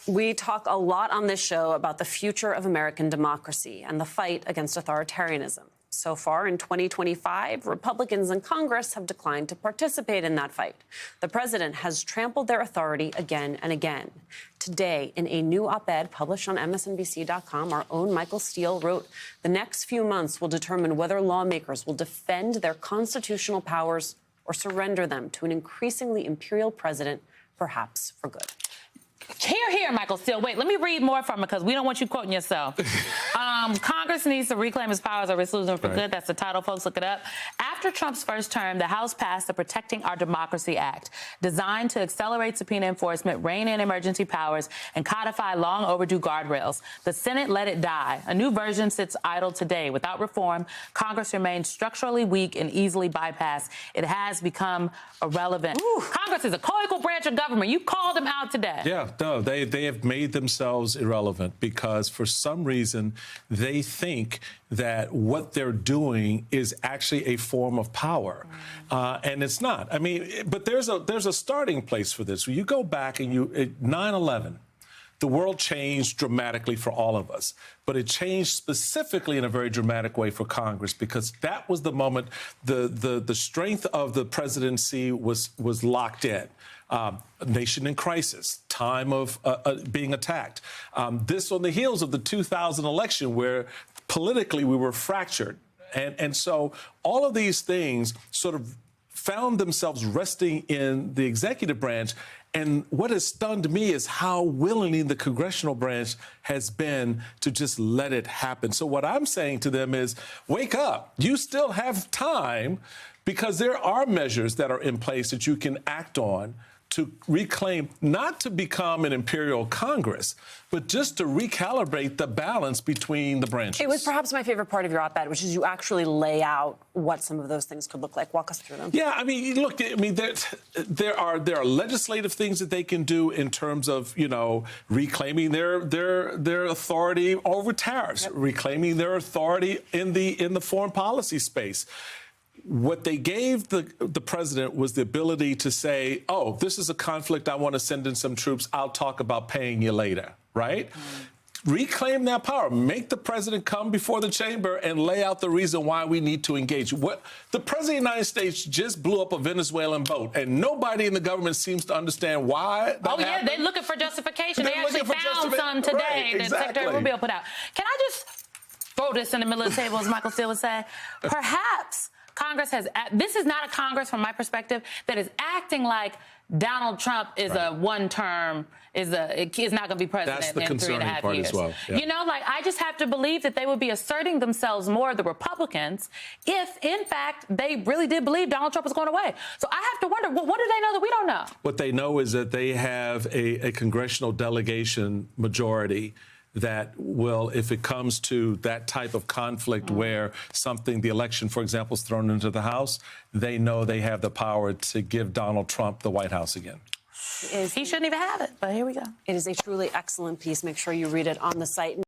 We talk a lot on this show about the future of American democracy and the fight against authoritarianism. So far in 2025, Republicans in Congress have declined to participate in that fight. The president has trampled their authority again and again. Today, in a new op-ed published on MSNBC.com, our own Michael Steele wrote, "The next few months will determine whether lawmakers will defend their constitutional powers or surrender them to an increasingly imperial president, perhaps for good." Here, Michael Steele. Wait, let me read more from it because we don't want you quoting yourself. Congress needs to reclaim its powers or risk losing them for good. That's the title, folks. Look it up. After Trump's first term, the House passed the Protecting Our Democracy Act, designed to accelerate subpoena enforcement, rein in emergency powers, and codify long overdue guardrails. The Senate let it die. A new version sits idle today. Without reform, Congress remains structurally weak and easily bypassed. It has become irrelevant. Ooh. Congress is a co-equal branch of government. You called them out today. Yeah. No, they have made themselves irrelevant because for some reason they think that what they're doing is actually a form of power, and it's not. I mean, but there's a starting place for this. When you go back and 9/11. The world changed dramatically for all of us, but it changed specifically in a very dramatic way for Congress because that was the moment the strength of the presidency was locked in. Nation in crisis, time of being attacked. This on the heels of the 2000 election where politically we were fractured. And so all of these things sort of found themselves resting in the executive branch. And what has stunned me is how willingly the congressional branch has been to just let it happen. So what I'm saying to them is, wake up. You still have time because there are measures that are in place that you can act on to reclaim, not to become an imperial Congress, but just to recalibrate the balance between the branches. It was perhaps my favorite part of your op-ed, which is you actually lay out what some of those things could look like. Walk us through them. Yeah, I mean, look, I mean, there are legislative things that they can do in terms of, reclaiming their authority over tariffs, reclaiming their authority in the foreign policy space. What they gave the president was the ability to say, oh, this is a conflict. I want to send in some troops. I'll talk about paying you later. Right. Reclaim that power. Make the president come before the chamber and lay out the reason why we need to engage. What the president of the United States just blew up a Venezuelan boat, and nobody in the government seems to understand why. Happened. They're looking for justification. They actually found some today that Secretary Rubio put out. Can I just throw this in the middle of the table, as Michael Steele would say? Perhaps Congress this is not a Congress, from my perspective, that is acting like Donald Trump is a one-term, is not going to be president in 3.5 years. As well. Yeah. I just have to believe that they would be asserting themselves more, the Republicans, if, in fact, they really did believe Donald Trump was going away. So I have to wonder, what do they know that we don't know? What they know is that they have a congressional delegation majority that will, if it comes to that type of conflict where the election, for example, is thrown into the House, they know they have the power to give Donald Trump the White House again. He shouldn't even have it, but here we go. It is a truly excellent piece. Make sure you read it on the site.